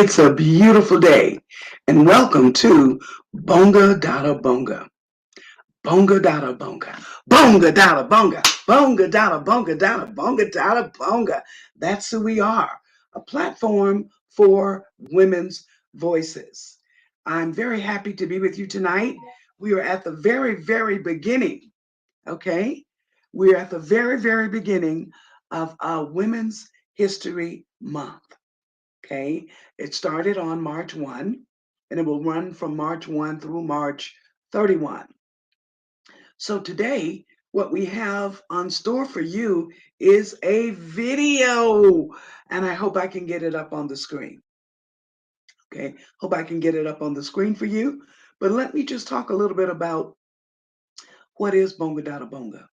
It's a beautiful day, and welcome to Bonga Dada Bonga. Bonga Dada Bonga. Bonga Dada Bonga. Bonga Dada Bonga Dada Bonga Dada Bonga. That's who we are, a platform for women's voices. I'm very happy to be with you tonight. We are at the very beginning, okay? We're at the very beginning of Women's History Month. Okay, it started on March 1 and it will run from March 1 through March 31. So today, what we have on store for you is a video, and I hope I can get it up on the screen. Okay, hope I can get it up on the screen for you. But let me just talk a little bit about what is Bonga Dada Bonga.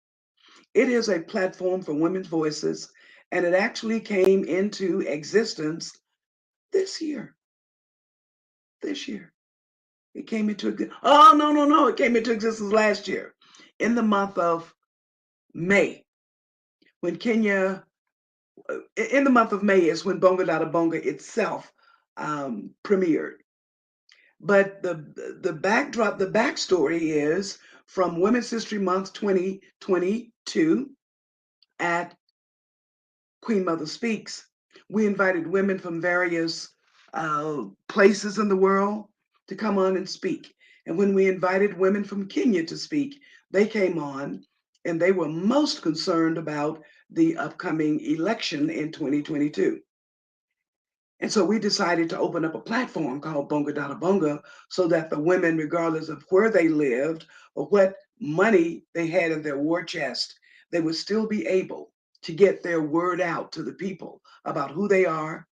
It is a platform for women's voices, and it actually came into existence this year. This year. It came into oh no, it came into existence last year in the month of May when Kenya in the month of May is when BongaDadaBonga itself premiered. But the backdrop, the backstory is from Women's History Month 2022 at Queen Mother Speaks. We invited women from various places in the world to come on and speak. And when we invited women from Kenya to speak, they came on and they were most concerned about the upcoming election in 2022. And so we decided to open up a platform called Bonga Dada Bonga so that the women, regardless of where they lived or what money they had in their war chest, they would still be able to get their word out to the people about who they are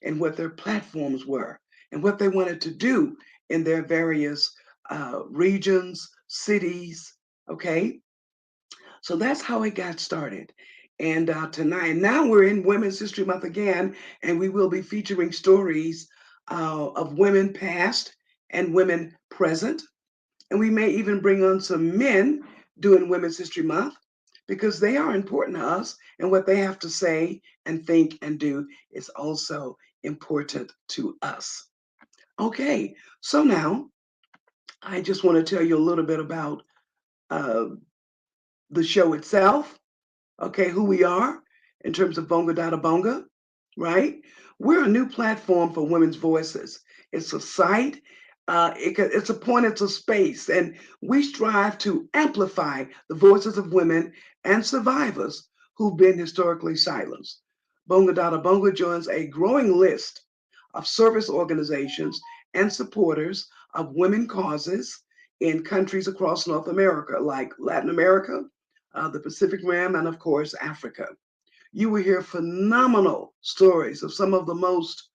and what their platforms were and what they wanted to do in their various regions, cities, okay? So that's how it got started. And tonight, now we're in Women's History Month again, and we will be featuring stories of women past and women present. And we may even bring on some men doing Women's History Month because they are important to us, and what they have to say and think and do is also important to us. Okay, so now I just want to tell you a little bit about uh, the show itself, okay, who we are in terms of Bonga Dada Bonga, right? We're a new platform for women's voices. It's a site, it's a point, it's a space, and we strive to amplify the voices of women and survivors who've been historically silenced. Bonga Dada Bonga joins a growing list of service organizations and supporters of women causes in countries across North America, like Latin America, the Pacific Rim, and of course, Africa. You will hear phenomenal stories of some of the most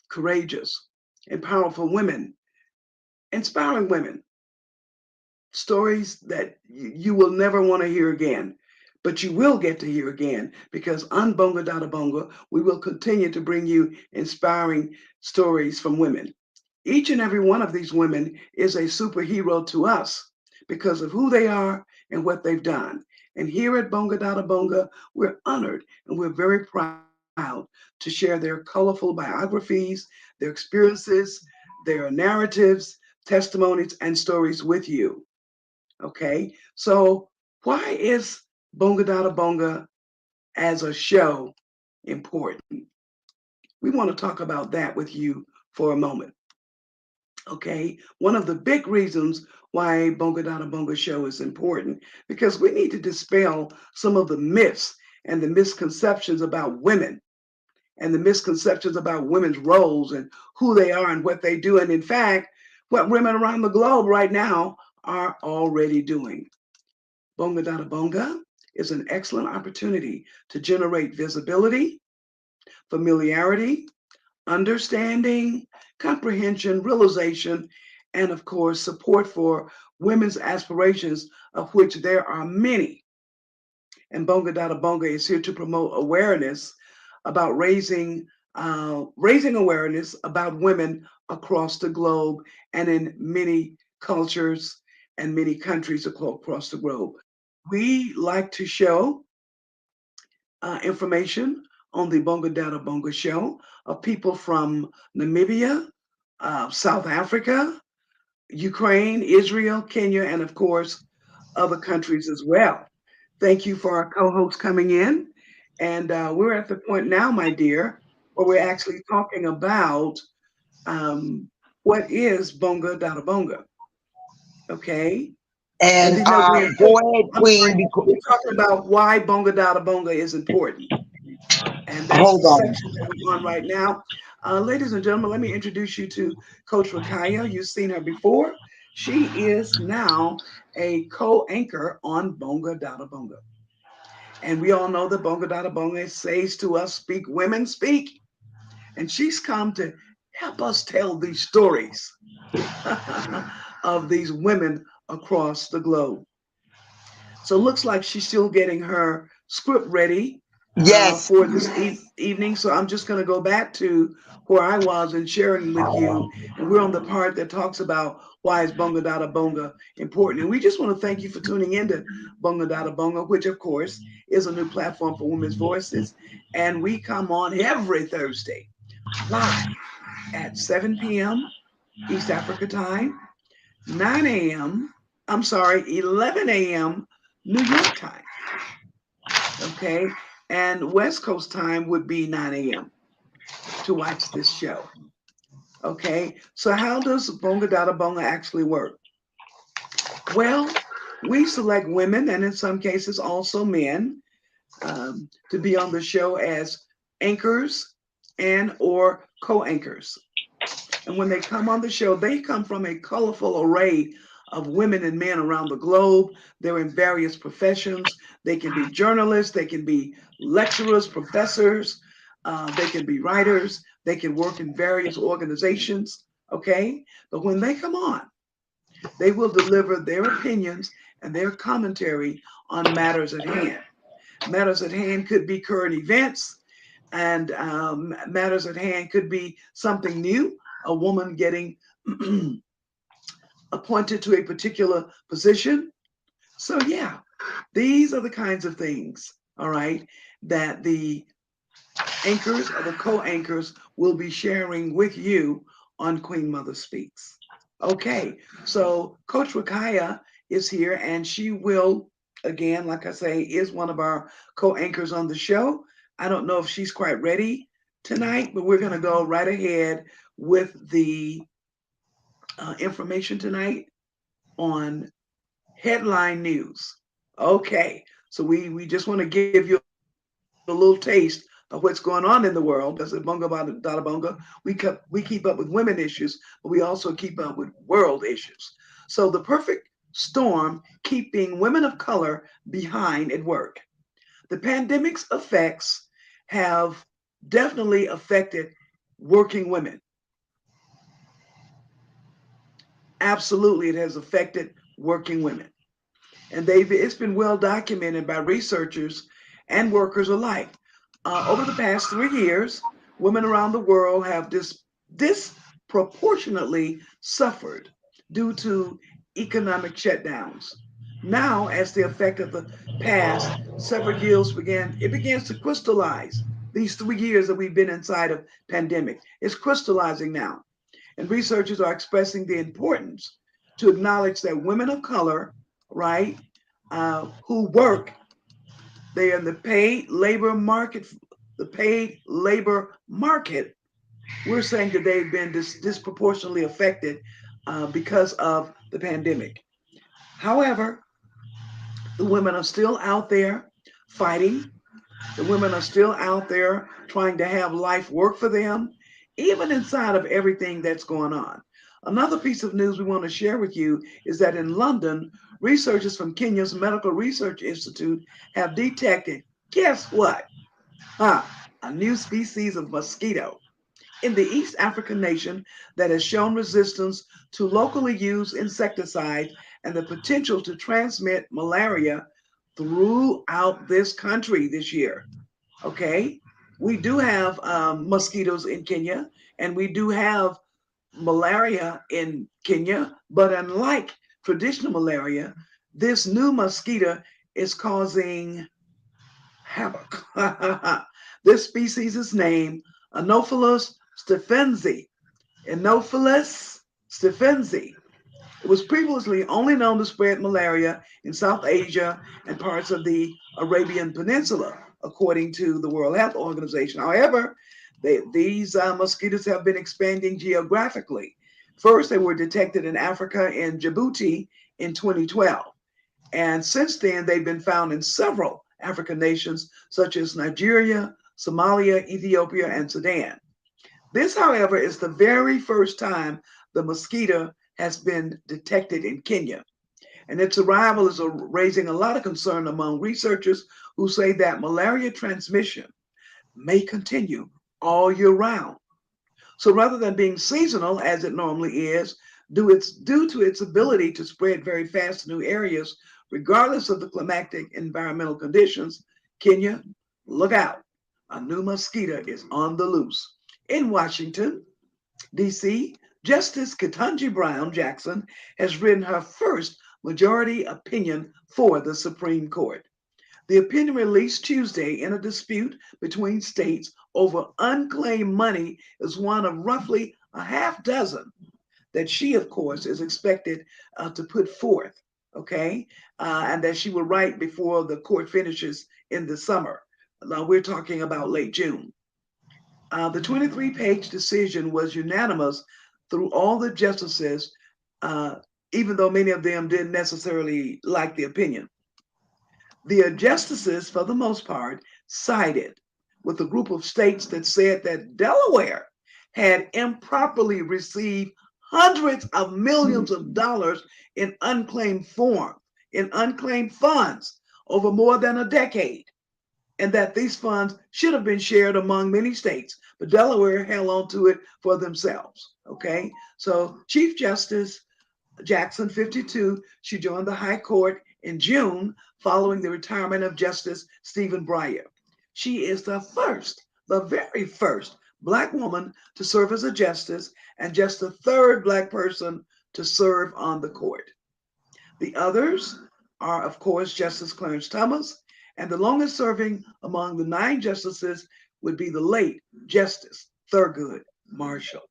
courageous and powerful women, inspiring women, stories that you will never want to hear again. But you will get to hear again because on Bonga Dada Bonga, we will continue to bring you inspiring stories from women. Each and every one of these women is a superhero to us because of who they are and what they've done. And here at Bonga Dada Bonga, we're honored and we're very proud to share their colorful biographies, their experiences, their narratives, testimonies, and stories with you. Okay, so why is Bonga Dada Bonga as a show important? We want to talk about that with you for a moment. Okay, one of the big reasons why Bonga Dada Bonga show is important because we need to dispel some of the myths and the misconceptions about women and the misconceptions about women's roles and who they are and what they do. And in fact, what women around the globe right now are already doing. Bonga Dada Bonga is an excellent opportunity to generate visibility, familiarity, understanding, comprehension, realization, and of course, support for women's aspirations, of which there are many. And Bonga Dada Bonga is here to promote awareness about raising awareness about women across the globe and in many cultures and many countries across the globe. We like to show information on the BongaDadaBonga show of people from Namibia, South Africa, Ukraine, Israel, Kenya, and of course, other countries as well. Thank you for our co-hosts coming in. And we're at the point now, my dear, where we're actually talking about um, what is Bonga Dada Bonga. Okay. And And then go ahead, I'm sorry, Queen. Because, we're talking about why Bonga Dada Bonga is important. And that's hold the on. section that we're on right now. Ladies and gentlemen, let me introduce you to Coach Rakaya. You've seen her before. She is now a co-anchor on Bonga Dada Bonga. And we all know that Bonga Dada Bonga says to us, speak women, speak. And she's come to help us tell these stories of these women across the globe. So it looks like she's still getting her script ready Yes. for this evening. So I'm just going to go back to where I was and sharing with you. And we're on the part that talks about why is Bonga Dada Bonga important. And we just want to thank you for tuning in to Bonga Dada Bonga, which of course is a new platform for women's voices. And we come on every Thursday live at 7 p.m. East Africa time, 9 a.m. I'm sorry, 11 a.m. New York time. Okay. And West Coast time would be 9 a.m. to watch this show. Okay. So, how does Bonga Dada Bonga actually work? Well, we select women and in some cases also men to be on the show as anchors and or co-anchors. And when they come on the show, they come from a colorful array of women and men around the globe. They're in various professions. They can be journalists, they can be lecturers, professors, they can be writers, they can work in various organizations. Okay. But when they come on, they will deliver their opinions and their commentary on matters at hand. Matters at hand could be current events, and matters at hand could be something new, a woman getting appointed to a particular position. So, yeah, these are the kinds of things, all right, that the anchors or the co anchors will be sharing with you on Queen Mother Speaks. Okay, so Coach Rakaya is here and she will, again, like I say, is one of our co anchors on the show. I don't know if she's quite ready tonight, but we're going to go right ahead with the information tonight on headline news. Okay, so we just want to give you a little taste of what's going on in the world because at Bonga Dada Bonga, we keep up with women issues, but we also keep up with world issues. So the perfect storm keeping women of color behind at work. The pandemic's effects have definitely affected working women. Absolutely, it has affected working women. And it's been well documented by researchers and workers alike. Over the past 3 years, women around the world have disproportionately suffered due to economic shutdowns. Now, as the effect of the past several years begins to crystallize. These 3 years that we've been inside of pandemic, it's crystallizing now. And researchers are expressing the importance to acknowledge that women of color, right, who work, they are in the paid labor market. The paid labor market, we're saying that they've been disproportionately affected because of the pandemic. However, the women are still out there fighting. The women are still out there trying to have life work for them, even inside of everything that's going on. Another piece of news we want to share with you is that in London, researchers from Kenya's Medical Research Institute have detected, guess what? Huh, a new species of mosquito in the East African nation that has shown resistance to locally used insecticides and the potential to transmit malaria throughout this country this year. Okay, we do have mosquitoes in Kenya and we do have malaria in Kenya, but unlike traditional malaria, this new mosquito is causing havoc. This species is named Anopheles stephensi. Anopheles stephensi. It was previously only known to spread malaria in South Asia and parts of the Arabian Peninsula, according to the World Health Organization. However, these mosquitoes have been expanding geographically. First, they were detected in Africa and Djibouti in 2012. And since then, they've been found in several African nations, such as Nigeria, Somalia, Ethiopia, and Sudan. This, however, is the very first time the mosquito has been detected in Kenya. And its arrival is raising a lot of concern among researchers who say that malaria transmission may continue all year round. So rather than being seasonal as it normally is, due to its ability to spread very fast to new areas, regardless of the climatic environmental conditions, Kenya, look out. A new mosquito is on the loose. In Washington, D.C., Justice Ketanji Brown Jackson has written her first majority opinion for the Supreme Court. The opinion released Tuesday in a dispute between states over unclaimed money is one of roughly a half dozen that she, of course, is expected to put forth, okay? And that she will write before the court finishes in the summer. Now, we're talking about late June. The 23-page decision was unanimous through all the justices, even though many of them didn't necessarily like the opinion. The justices, for the most part, sided with a group of states that said that Delaware had improperly received hundreds of millions of dollars in unclaimed funds over more than a decade, and that these funds should have been shared among many states, but Delaware held on to it for themselves. Okay, so Chief Justice Jackson, 52, she joined the High Court in June following the retirement of Justice Stephen Breyer. She is the very first Black woman to serve as a justice and just the third Black person to serve on the court. The others are, of course, Justice Clarence Thomas, and the longest serving among the 9 justices would be the late Justice Thurgood Marshall.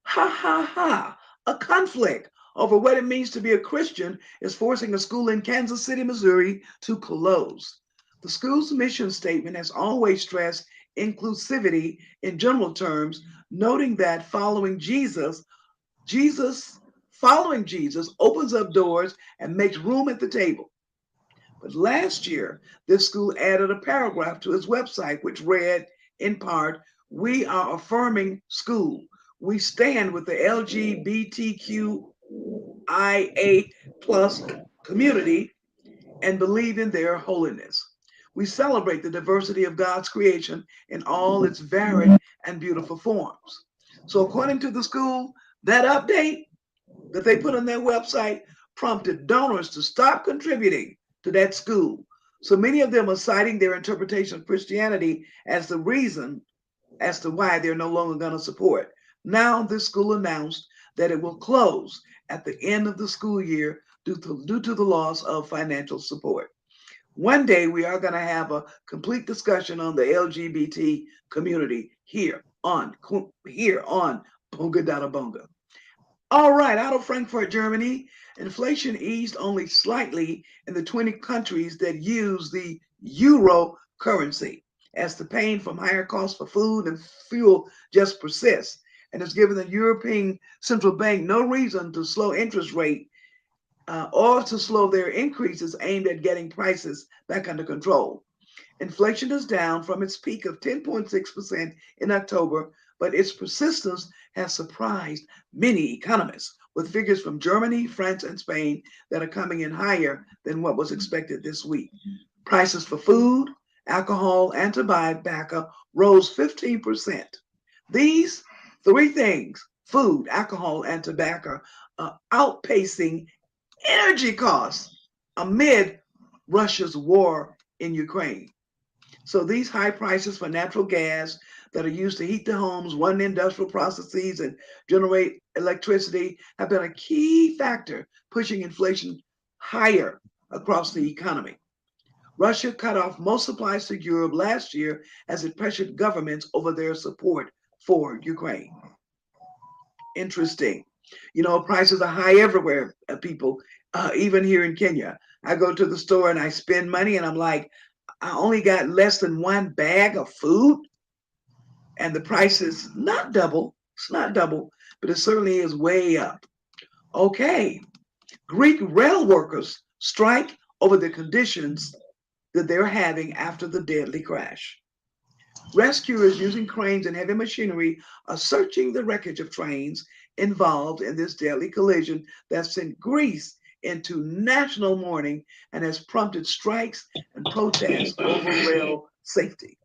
Ha ha ha! A conflict over what it means to be a Christian is forcing a school in Kansas City, Missouri to close. The school's mission statement has always stressed inclusivity in general terms, noting that following Jesus opens up doors and makes room at the table. But last year, this school added a paragraph to its website which read, in part, "We are affirming school. We stand with the LGBTQIA plus community and believe in their holiness. We celebrate the diversity of God's creation in all its varied and beautiful forms." So according to the school, that update that they put on their website prompted donors to stop contributing to that school. So many of them are citing their interpretation of Christianity as the reason as to why they're no longer going to support. Now, this school announced that it will close at the end of the school year due to the loss of financial support. One day, we are going to have a complete discussion on the LGBT community here on BongaDadaBonga. All right, out of Frankfurt, Germany, inflation eased only slightly in the 20 countries that use the euro currency, as the pain from higher costs for food and fuel just persists, and has given the European Central Bank no reason to slow interest rate or to slow their increases aimed at getting prices back under control. Inflation is down from its peak of 10.6% in October, but its persistence has surprised many economists, with figures from Germany, France, and Spain that are coming in higher than what was expected this week. Prices for food, alcohol, and tobacco rose 15%. These 3 things, food, alcohol, and tobacco, are outpacing energy costs amid Russia's war in Ukraine. So these high prices for natural gas that are used to heat the homes, run industrial processes, and generate electricity have been a key factor pushing inflation higher across the economy. Russia cut off most supplies to Europe last year as it pressured governments over their support for Ukraine. Interesting. You know, prices are high everywhere, people, even here in Kenya. I go to the store and I spend money and I'm like, I only got less than one bag of food and the price is not double. It's not double, but it certainly is way up. Okay. Greek rail workers strike over the conditions that they're having after the deadly crash. Rescuers using cranes and heavy machinery are searching the wreckage of trains involved in this deadly collision that sent Greece into national mourning and has prompted strikes and protests over rail safety.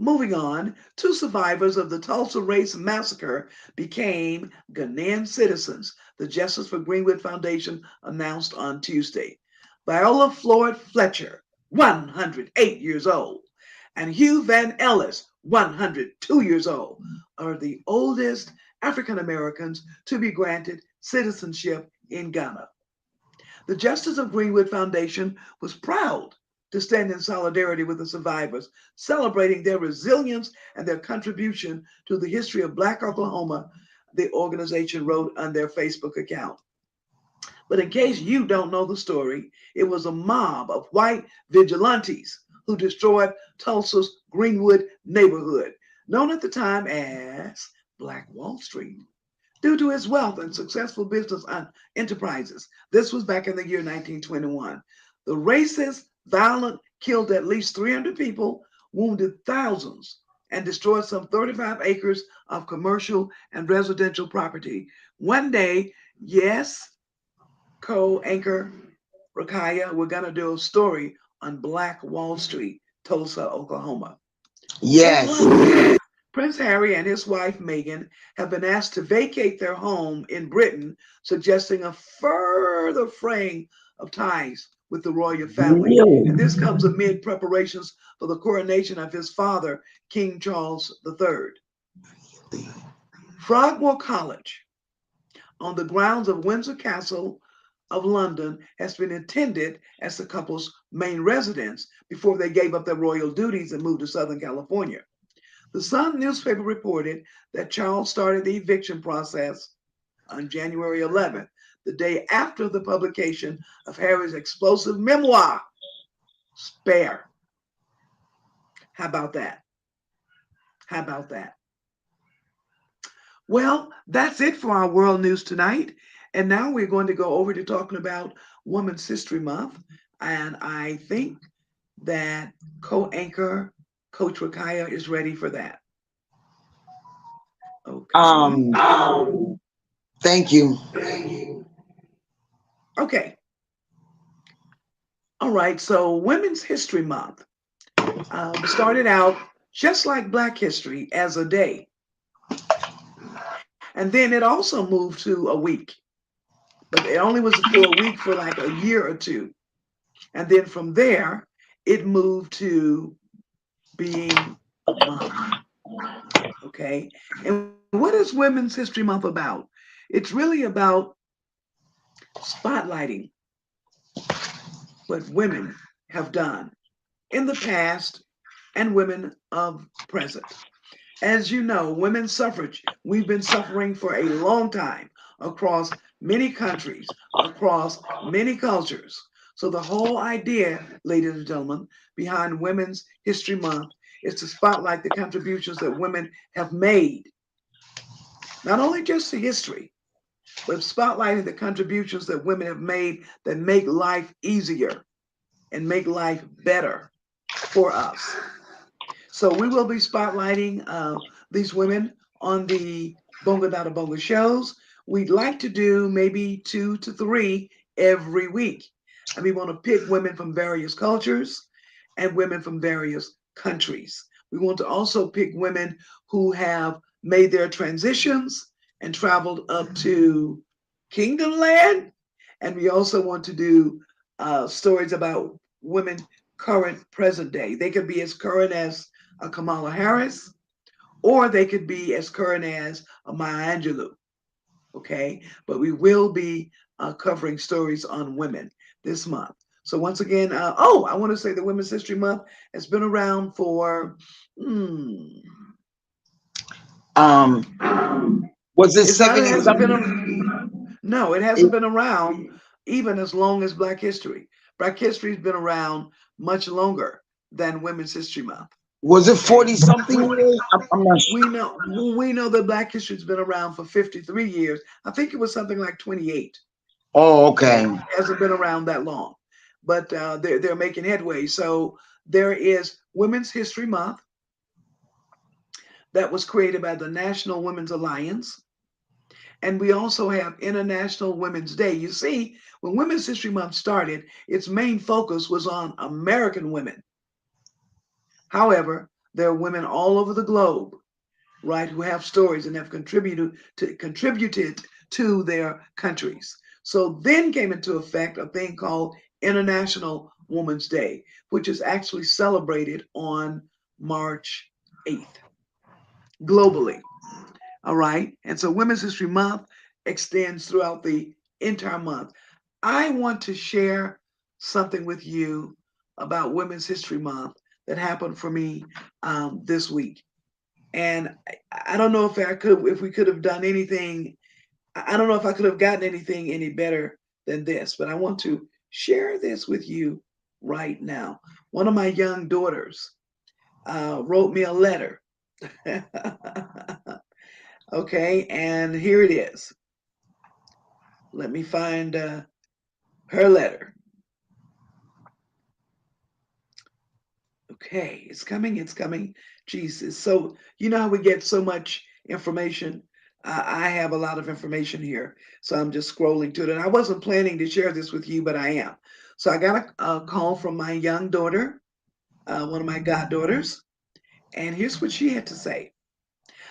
Moving on, two survivors of the Tulsa Race Massacre became Ghanaian citizens, the Justice for Greenwood Foundation announced on Tuesday. Viola Floyd Fletcher, 108 years old, and Hugh Van Ellis, 102 years old, are the oldest African Americans to be granted citizenship in Ghana. The Justice of Greenwood Foundation was proud to stand in solidarity with the survivors, celebrating their resilience and their contribution to the history of Black Oklahoma, the organization wrote on their Facebook account. But in case you don't know the story, it was a mob of white vigilantes who destroyed Tulsa's Greenwood neighborhood, known at the time as Black Wall Street, due to its wealth and successful business enterprises. This was back in the year 1921. The racist, violent, killed at least 300 people, wounded thousands, and destroyed some 35 acres of commercial and residential property. One day, yes, co-anchor Rakaya, we're going to do a story on Black Wall Street, Tulsa, Oklahoma. Yes. Prince Harry and his wife Meghan have been asked to vacate their home in Britain, suggesting a further fraying of ties with the royal family. And this comes amid preparations for the coronation of his father, King Charles III. Frogmore College, on the grounds of Windsor Castle of London, has been intended as the couple's main residence before they gave up their royal duties and moved to Southern California. The Sun newspaper reported that Charles started the eviction process on January 11th, the day after the publication of Harry's explosive memoir, Spare. How about that? How about that? Well, that's it for our world news tonight. And now we're going to go over to talking about Women's History Month. And I think that co-anchor Coach Rakaya is ready for that. Okay. Thank you. Okay. All right. So Women's History Month started out just like Black History as a day. And then it also moved to a week. But it only was for a week for like a year or two. And then from there, it moved to being a month. Okay. And what is Women's History Month about? It's really about spotlighting what women have done in the past and women of present. As you know, women's suffrage, we've been suffering for a long time across many countries, across many cultures. So the whole idea, ladies and gentlemen, behind Women's History Month is to spotlight the contributions that women have made, not only just to history, but spotlighting the contributions that women have made that make life easier and make life better for us. So we will be spotlighting these women on the BongaDadaBonga shows. We'd like to do maybe 2 to 3 every week. And we want to pick women from various cultures and women from various countries. We want to also pick women who have made their transitions and traveled up to Kingdom Land. And we also want to do stories about women current, present day. They could be as current as Kamala Harris, or they could be as current as Maya Angelou. Okay, but we will be covering stories on women this month. So once again, oh, I want to say the Women's History Month has been around for. Um, was it It's not. It 70 hasn't been. something? No, it hasn't It, been around even as long as Black History. Black History has been around much longer than Women's History Month. was it Okay, 40 something years? I'm not sure. we know that Black History's been around for 53 years. I think it was something like 28. Oh, Okay, okay. it hasn't been around that long, but they're making headway. So there is Women's History Month that was created by the National Women's Alliance. And we also have International Women's Day. You see, when Women's History Month started, its main focus was on American women. However, there are women all over the globe, right, who have stories and have contributed to their countries. So then came into effect a thing called International Women's Day, which is actually celebrated on March 8th globally. All right. And so Women's History Month extends throughout the entire month. I want to share something with you about Women's History Month that happened for me this week. And I don't know if we could have done anything. I don't know if I could have gotten anything any better than this, but I want to share this with you right now. One of my young daughters wrote me a letter. Okay, and here it is. Let me find her letter. Okay, it's coming, it's coming. Jesus. So, you know how we get so much information? I have a lot of information here. So I'm just scrolling to it. And I wasn't planning to share this with you, but I am. So I got a call from my young daughter, one of my goddaughters. And here's what she had to say.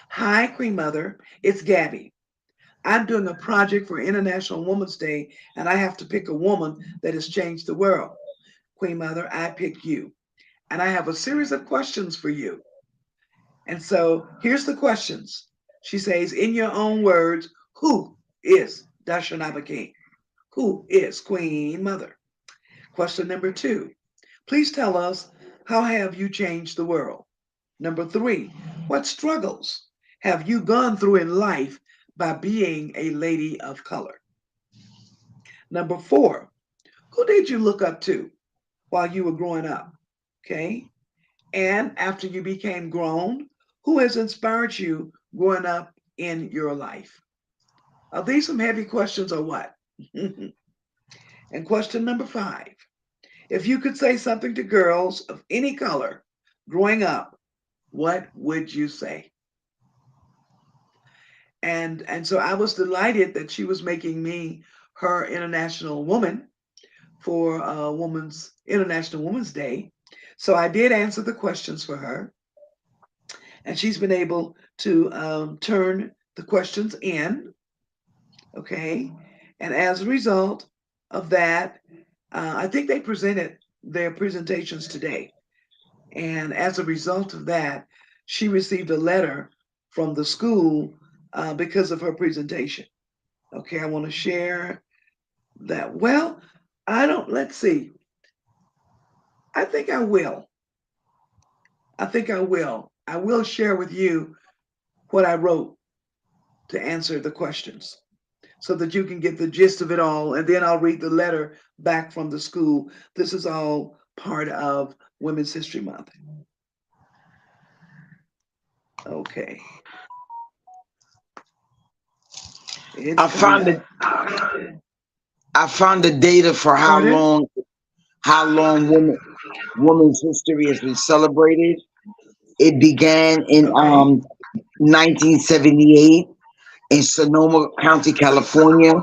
Hi, Queen Mother. It's Gabby. I'm doing a project for International Women's Day, and I have to pick a woman that has changed the world. Queen Mother, I pick you. And I have a series of questions for you. And so here's the questions. She says, in your own words, who is Dashanaba King? Who is Queen Mother? Question number 2. Please tell us, how have you changed the world? Number 3. What struggles have you gone through in life by being a lady of color? Number 4. Who did you look up to while you were growing up? Okay. And after you became grown, who has inspired you growing up in your life? Are these some heavy questions or what? And question number 5. If you could say something to girls of any color growing up, what would you say? And so I was delighted that she was making me her international woman for Women's International Women's Day. So I did answer the questions for her, and she's been able to turn the questions in. Okay, and as a result of that, I think they presented their presentations today. And as a result of that, she received a letter from the school because of her presentation. Okay, I want to share that. Well, let's see. I think I will. I think I will. I will share with you what I wrote to answer the questions so that you can get the gist of it all. And then I'll read the letter back from the school. This is all part of Women's History Month. Okay. It's I coming found up. the I found the data for Pardon? how long women's history has been celebrated. It began in Okay. 1978 in Sonoma County, California,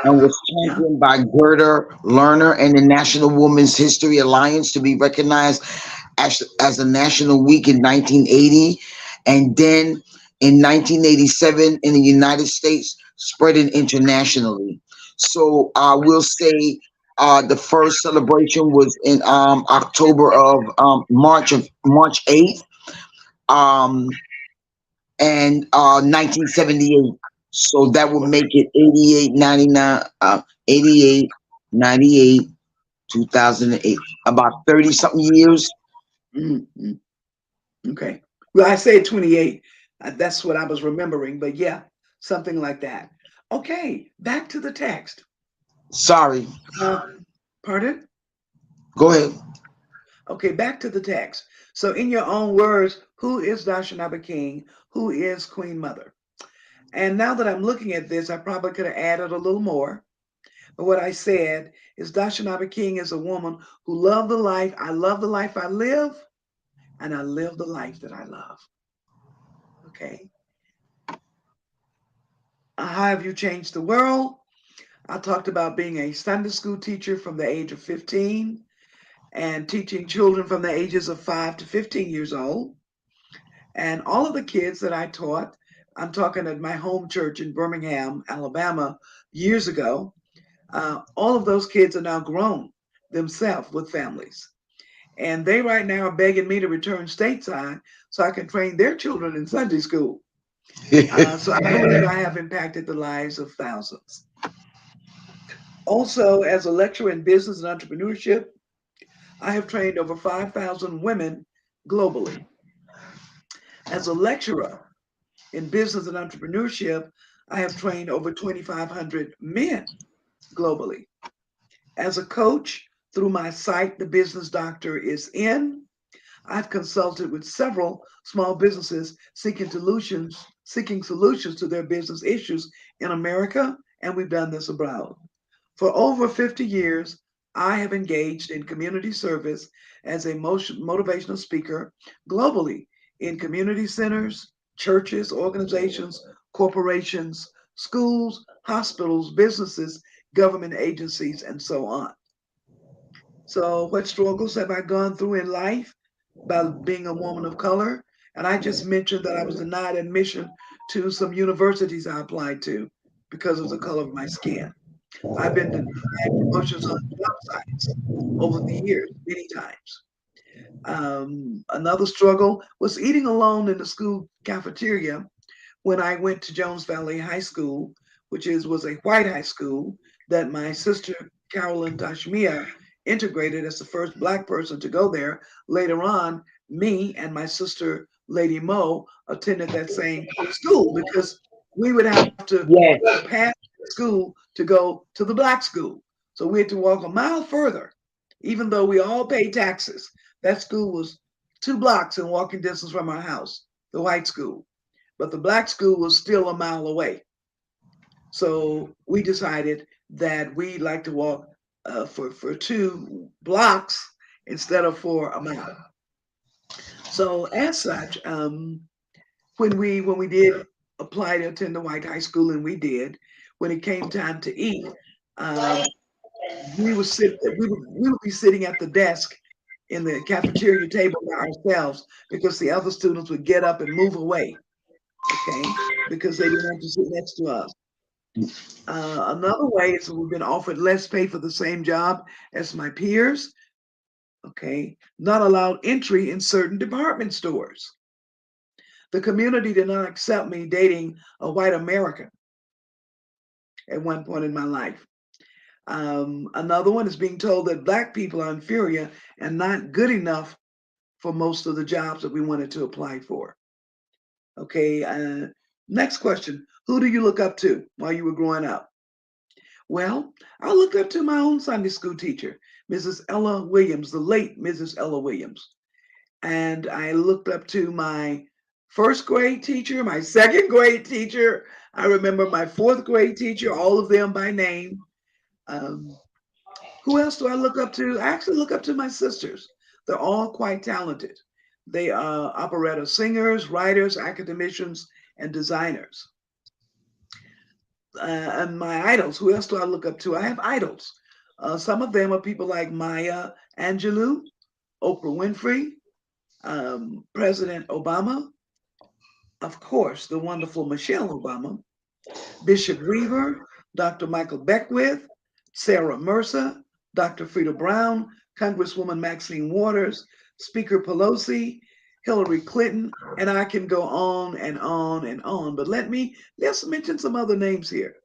and was Yeah. championed by Gerda Lerner and the National Women's History Alliance to be recognized as a national week in 1980. And then in 1987 in the United States, spreading internationally. So I will say the first celebration was in October of March 8th. Um, and 1978. So that would make Okay. it 88, 99, 88, 98. 2008. About 30 something years. Mm-hmm. Okay. Well, I said 28. That's what I was remembering, but yeah, something like that. Okay, back to the text. Sorry. Uh, Pardon? Go ahead. Okay, back to the text. So, in your own words, who is Dashanaba King? Who is Queen Mother? And now that I'm looking at this, I probably could have added a little more. But what I said is Dashanaba King is a woman who loved the life. I love the life I live, and I live the life that I love. Okay. How have you changed the world? I talked about being a Sunday school teacher from the age of 15 and teaching children from the ages of 5 to 15 years old. And all of the kids that I taught, I'm talking at my home church in Birmingham, Alabama, years ago, all of those kids are now grown themselves with families. And they right now are begging me to return stateside so I can train their children in Sunday school. So I believe I have impacted the lives of thousands. Also, as a lecturer in business and entrepreneurship, I have trained over 5,000 women globally. As a lecturer in business and entrepreneurship, I have trained over 2,500 men globally. As a coach, through my site, The Business Doctor is In, I've consulted with several small businesses seeking solutions to their business issues in America, and we've done this abroad. For over 50 years, I have engaged in community service as a motivational speaker globally in community centers, churches, organizations, corporations, schools, hospitals, businesses, government agencies, and so on. So, what struggles have I gone through in life by being a woman of color? And I just mentioned that I was denied admission to some universities I applied to because of the color of my skin. I've been denied promotions on job sites over the years, many times. Another struggle was eating alone in the school cafeteria when I went to Jones Valley High School, was a white high school that my sister Carolyn Tashmia integrated as the first Black person to go there. Later on, me and my sister Lady Mo attended that same school because we would have to Yes. walk past the school to go to the Black school. So we had to walk a mile further, even though we all paid taxes. That school was 2 blocks in walking distance from our house, the white school, but the Black school was still a mile away. So we decided that we'd like to walk for 2 blocks instead of for a mile. So as such, when we did apply to attend the white high school, and we did, when it came time to eat, um, we would be sitting at the desk in the cafeteria table by ourselves because the other students would get up and move away, okay, because they didn't want to sit next to us. Another way is we've been offered less pay for the same job as my peers, okay, not allowed entry in certain department stores. The community did not accept me dating a white American at one point in my life. Another one is being told that Black people are inferior and not good enough for most of the jobs that we wanted to apply for. Okay, next question. Who do you look up to while you were growing up? Well, I looked up to my own Sunday school teacher, Mrs. Ella Williams, the late Mrs. Ella Williams. And I looked up to my first grade teacher, my second grade teacher. I remember my fourth grade teacher, all of them by name. Um, who else do I look up to? I actually look up to my sisters. They're all quite talented. They are operetta singers, writers, academicians, and designers. And my idols, who else do I look up to? I have idols. Some of them are people like Maya Angelou, Oprah Winfrey, President Obama, of course, the wonderful Michelle Obama, Bishop Weaver, Dr. Michael Beckwith, Sarah Mercer, Dr. Frida Brown, Congresswoman Maxine Waters, Speaker Pelosi, Hillary Clinton, and I can go on and on and on. But let's mention some other names here.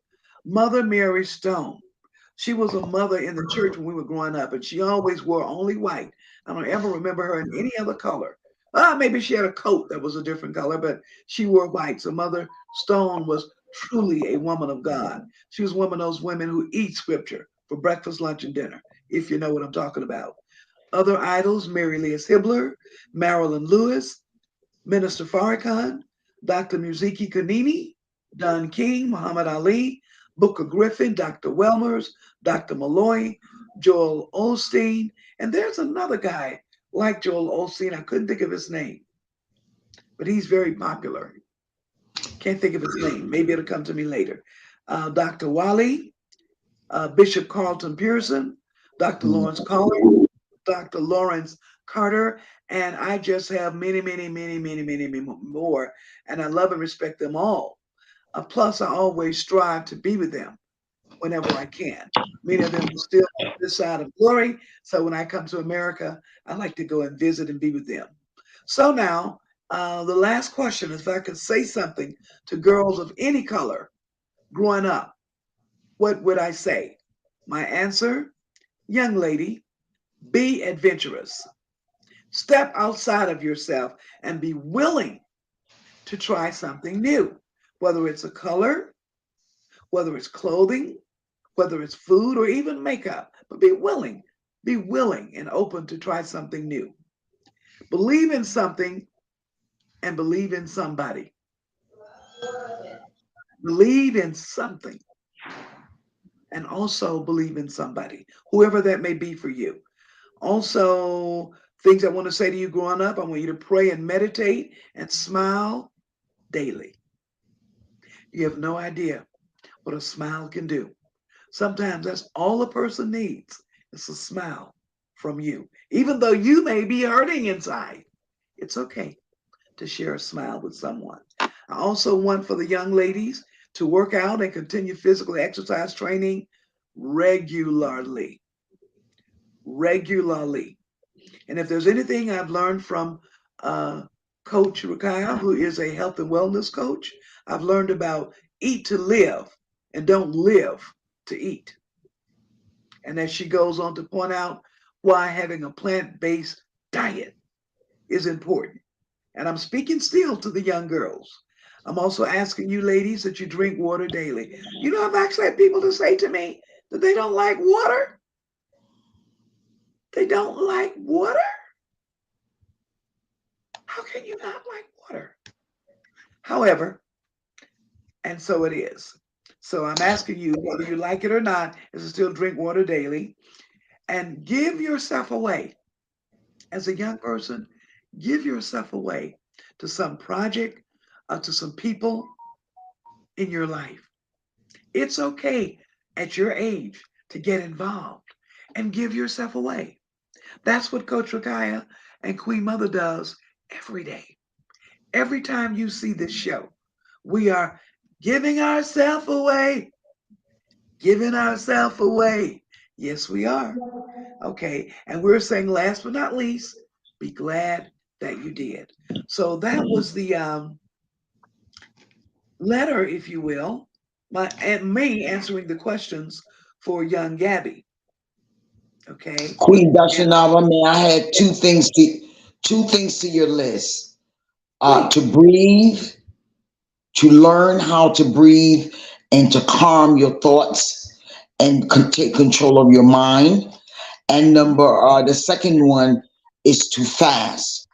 Mother Mary Stone. She was a mother in the church when we were growing up, and she always wore only white. I don't ever remember her in any other color. Maybe she had a coat that was a different color, but she wore white. So Mother Stone was truly a woman of God. She was one of those women who eat scripture for breakfast, lunch, and dinner, if you know what I'm talking about. Other idols: Mary Leas Hibbler, Marilyn Lewis, Minister Farrakhan, Dr. Muziki Kanini, Don King, Muhammad Ali, Booker Griffin, Dr. Welmers, Dr. Malloy, Joel Osteen, and there's another guy like Joel Osteen. I couldn't think of his name, but he's very popular. Can't think of his name. Maybe it'll come to me later. Dr. Wally, Bishop Carlton Pearson, Dr. Mm. Lawrence Collins, Dr. Lawrence Carter, and I just have many, many, many, many, many, many more, and I love and respect them all. Plus, I always strive to be with them whenever I can. Many of them are still on this side of glory, so when I come to America, I like to go and visit and be with them. So now, the last question: if I could say something to girls of any color growing up, what would I say? My answer: young lady, be adventurous. Step outside of yourself and be willing to try something new, whether it's a color, whether it's clothing, whether it's food, or even makeup. But be willing and open to try something new. Believe in something and believe in somebody. Believe in something and also believe in somebody, whoever that may be for you. Also, things I want to say to you growing up: I want you to pray and meditate and smile daily. You have no idea what a smile can do. Sometimes that's all a person needs. It's a smile from you. Even though you may be hurting inside, it's okay to share a smile with someone. I also want for the young ladies to work out and continue physical exercise training regularly. Regularly. And if there's anything I've learned from uh, Coach Rakaya, who is a health and wellness coach, I've learned about eat to live and don't live to eat. And as she goes on to point out why having a plant based diet is important. And I'm speaking still to the young girls. I'm also asking you ladies that you drink water daily. You know, I've actually had people to say to me that they don't like water. They don't like water? How can you not like water? However, and so it is. So I'm asking you, whether you like it or not, is to still drink water daily and give yourself away. As a young person, give yourself away to some project, to some people in your life. It's okay at your age to get involved and give yourself away. That's what Coach Rakaya and Queen Mother does every day. Every time you see this show, we are giving ourselves away, giving ourselves away. Yes, we are. Okay. And we're saying, last but not least, be glad that you did. So that was the letter, if you will, and me answering the questions for young Gabby. Okay. Queen And Dashanava, may I add two things to your list. To please. breathe, to learn how to breathe and to calm your thoughts and take control of your mind. And the second one is to fast.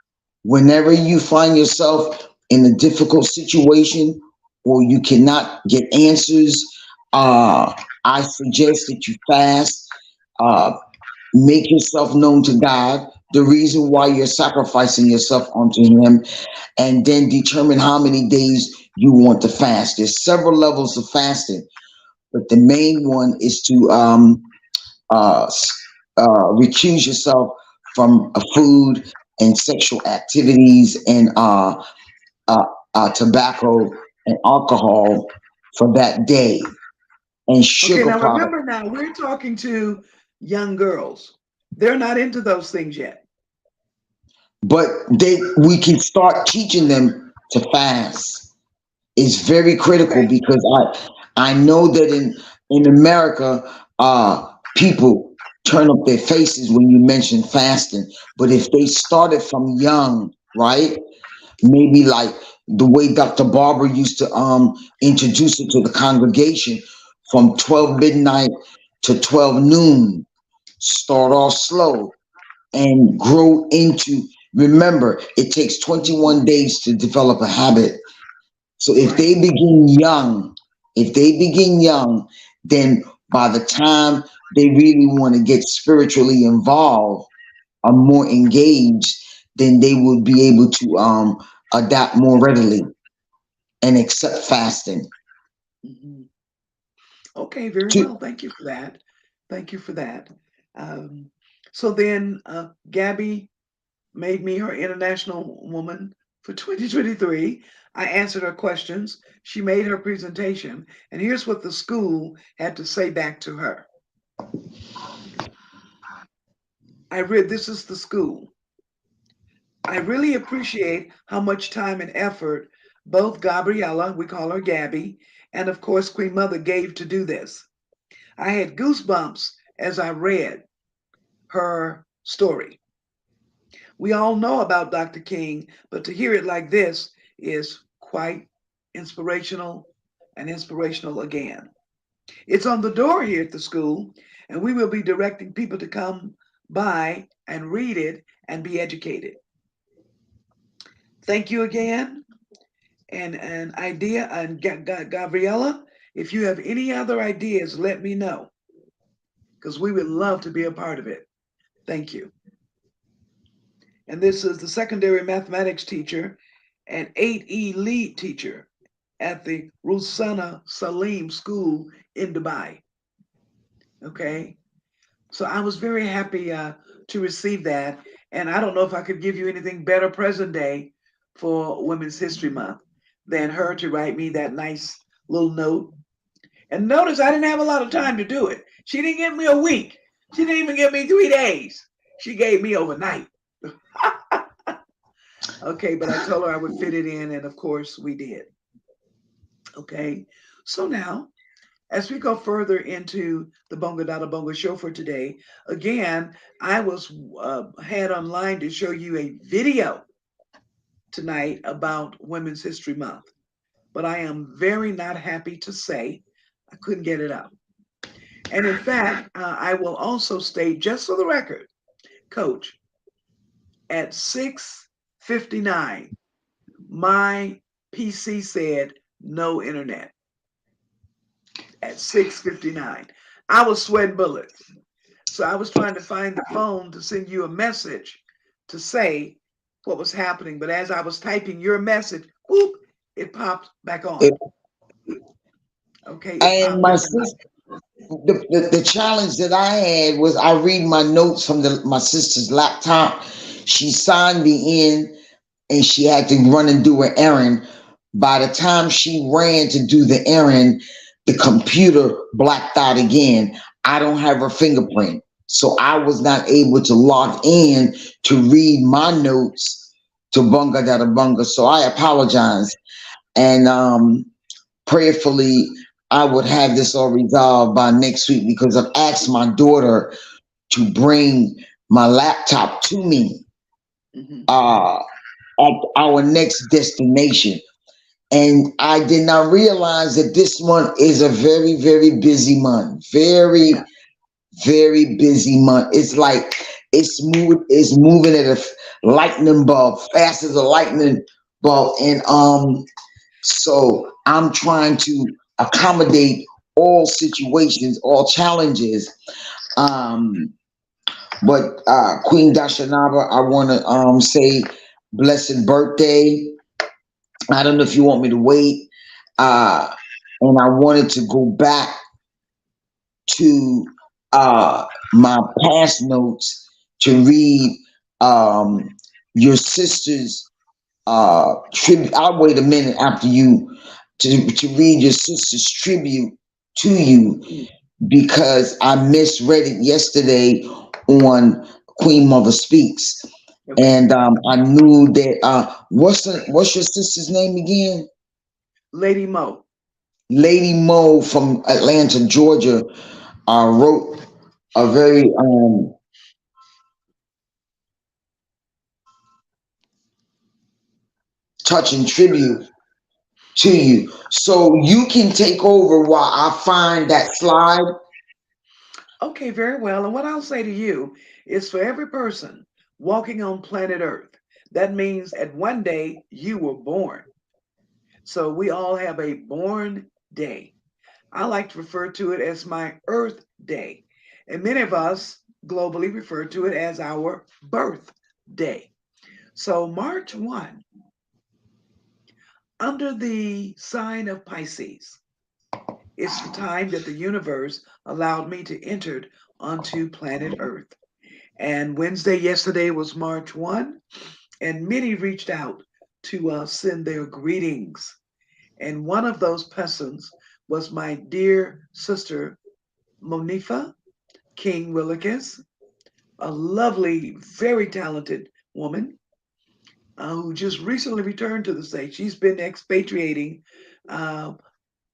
Whenever you find yourself in a difficult situation or you cannot get answers, uh, I suggest that you fast. Uh, Make yourself known to God, the reason why you're sacrificing yourself unto Him, and then determine how many days you want to fast. There's several levels of fasting, but the main one is to uh, recuse yourself from food and sexual activities and uh, tobacco and alcohol for that day, and Okay. sugar Now products. remember, now we're talking to young girls. They're not into those things yet. But we can start teaching them to fast. It's very critical Okay. because I know that in America, people turn up their faces when you mention fasting. But if they started from young, right? Maybe like the way Dr. Barber used to introduce it to the congregation from 12 midnight to 12 noon. Start off slow and grow into, remember, it takes 21 days to develop a habit. So if Right. they begin young, if they begin young, then by the time they really want to get spiritually involved or more engaged, then they will be able to adapt more readily and accept fasting. Hmm. Okay, very To, well. Thank you for that. Thank you for that. Um, so then, Gabby made me her international woman for 2023. I answered her questions. She made her presentation. And here's what the school had to say back to her. I read, this is the school. I really appreciate how much time and effort both Gabriella, we call her Gabby, and of course Queen Mother gave to do this. I had goosebumps as I read her story. We all know about Dr. King, but to hear it like this is quite inspirational and inspirational again. It's on the door here at the school, and we will be directing people to come by and read it and be educated. Thank you again. And an idea, and Gabriella, if you have any other ideas, let me know because we would love to be a part of it. Thank you. And this is the secondary mathematics teacher and 8E lead teacher at the Rusana Salim School in Dubai. Okay, so I was very happy to receive that. And I don't know if I could give you anything better present day for Women's History Month than her to write me that nice little note. And notice I didn't have a lot of time to do it. She didn't give me a week. She didn't even give me 3 days. She gave me overnight. Okay, but I told her I would fit it in, and of course we did. Okay, so now as we go further into the Bonga Dada Bonga show for today, again, I was had online to show you a video tonight about Women's History Month, but I am very not happy to say I couldn't get it up. And in fact, I will also state, just for the record, Coach, at 6:59, my PC said no internet. At 6:59, I was sweating bullets. So I was trying to find the phone to send you a message to say what was happening. But as I was typing your message, whoop, it popped back on. it, Okay, it and popped my back on. sister, the challenge that I had was I read my notes from my sister's laptop. She signed me in and she had to run and do an errand. By the time she ran to do the errand, the computer blacked out again. I don't have her fingerprint. So I was not able to log in to read my notes to Bunga Dada Bunga. So I apologize. And prayerfully, I would have this all resolved by next week because I've asked my daughter to bring my laptop to me Hmm. uh, at our next destination. And I did not realize that this month is a very, very busy month. Very, Yeah. very busy month. It's like it's moving at a lightning bulb, fast as a lightning bulb. And so I'm trying to accommodate all situations, all challenges. Um, but Queen Dashanaba, I want to say blessed birthday. I don't know if you want me to wait. Uh, and I wanted to go back to my past notes to read um, your sister's tribute. I'll wait a minute after you to read your sister's tribute to you because I misread it yesterday on Queen Mother Speaks. Okay. And I knew that what's your sister's name again? Lady Mo. Lady Mo from Atlanta, Georgia. wrote a very touching tribute to you. So you can take over while I find that slide. Okay, very well. And what I'll say to you is for every person walking on planet Earth, that means at one day you were born. So we all have a born day. I like to refer to it as my Earth Day. And many of us globally refer to it as our birth day. So March 1, under the sign of Pisces, it's the time that the universe allowed me to enter onto planet Earth. And Wednesday, yesterday was March 1, and many reached out to send their greetings. And one of those persons was my dear sister, Monifa King Willikis, a lovely, very talented woman who just recently returned to the States. She's been expatriating uh,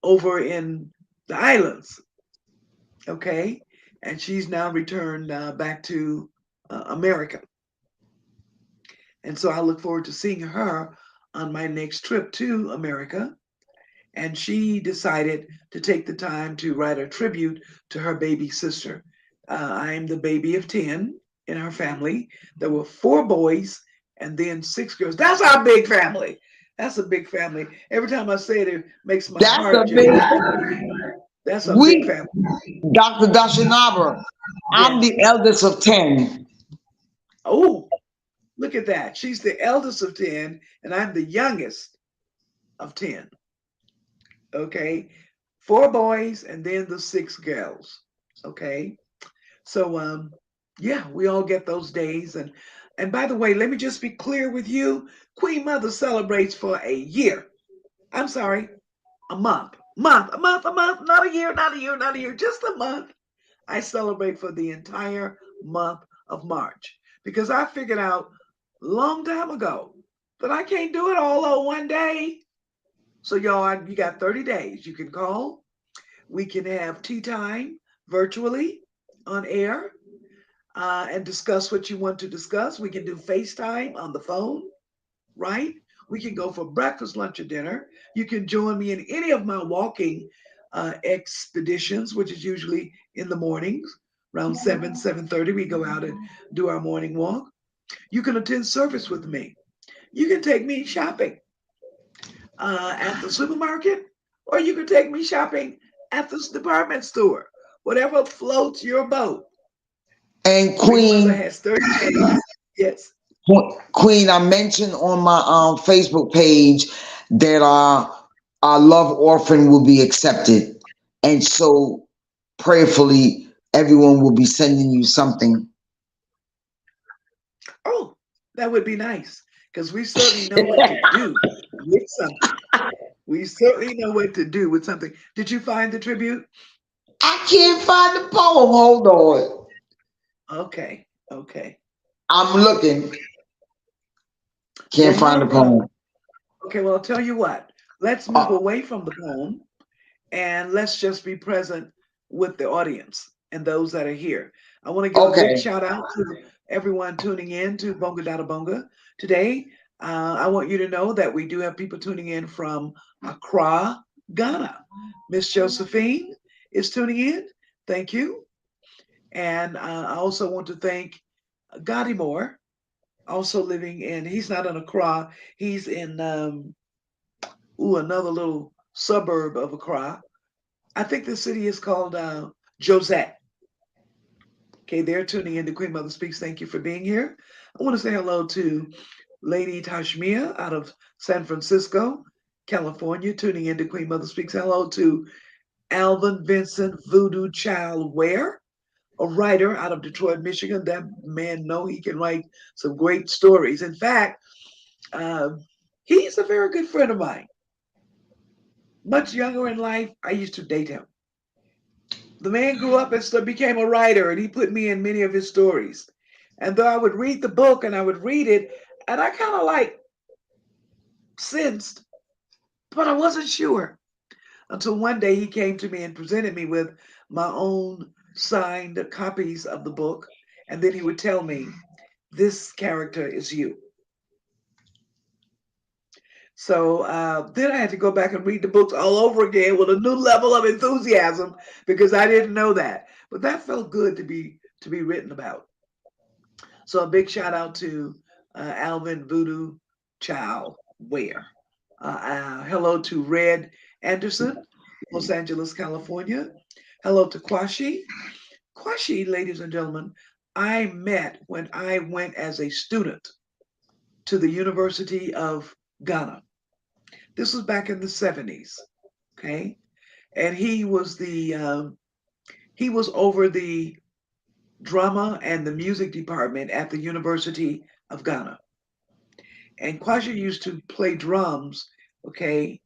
over in the islands, okay? And she's now returned back to America. And so I look forward to seeing her on my next trip to America. And she decided to take the time to write a tribute to her baby sister. I am the baby of 10 in our family. There were 4 boys and then 6 girls. That's our big family. That's a big family. Every time I say it, it makes my That's a heart just, big. that's a big We, family. Dr. Dashanaba, I'm Yes. the eldest of 10. Oh, look at that. She's the eldest of 10, and I'm the youngest of 10. Okay. 4 boys and then the 6 girls. Okay. So yeah, we all get those days. And by the way, let me just be clear with you. Queen Mother celebrates for a year. I'm sorry, a month. A month, not a year, not a year, not a year, just a month. I celebrate for the entire month of March because I figured out a long time ago that I can't do it all on one day. So y'all, you got 30 days. You can call. We can have tea time virtually on air and discuss what you want to discuss. We can do FaceTime on the phone, right? We can go for breakfast, lunch, or dinner. You can join me in any of my walking expeditions, which is usually in the mornings, around 7:30. We go out and do our morning walk. You can attend service with me. You can take me shopping at the supermarket, or you can take me shopping at this department store. Whatever floats your boat. And Queen Mother Queen, has 30 days. Yes. Queen, I mentioned on my Facebook page that our love orphan will be accepted, and so prayerfully, everyone will be sending you something. Oh, that would be nice because we certainly know what to do with something. We certainly know what to do with something. Did you find the tribute? I can't find the poem. Hold on, Okay. Okay. I'm looking. Well, Can't not find a the problem. poem. Okay. Well, I'll tell you what. Let's move Uh, away from the poem and let's just be present with the audience and those that are here. I want to give a big okay, shout out to everyone tuning in to BongaDadaBonga today. I want you to know that we do have people tuning in from Accra, Ghana. Miss Josephine is tuning in. Thank you. And I also want to thank Gotti Moore, also living in, he's not in Accra, he's in another little suburb of Accra. I think the city is called Josette. Okay, they're tuning in to Queen Mother Speaks. Thank you for being here. I want to say hello to Lady Tashmia out of San Francisco, California, tuning in to Queen Mother Speaks. Hello to Alvin Vincent Voodoo Child Ware, a writer out of Detroit, Michigan. That man know he can write some great stories. In fact, uh, he's a very good friend of mine. Much younger in life, I used to date him. The man grew up and became a writer, and he put me in many of his stories. And though I would read the book and I would read it, and I kind of like sensed, but I wasn't sure until one day he came to me and presented me with my own signed copies of the book, and then he would tell me, this character is you. So then I had to go back and read the books all over again with a new level of enthusiasm because I didn't know that. But that felt good to be written about. So a big shout out to Alvin Voodoo Chow Ware. Hello to Red Anderson, Los Angeles, California. Hello to Kwashi. Kwashi, ladies and gentlemen, I met when I went as a student to the University of Ghana. This was back in the 70s. Okay. And he was over the drama and the music department at the University of Ghana. And Kwashi used to play drums, okay,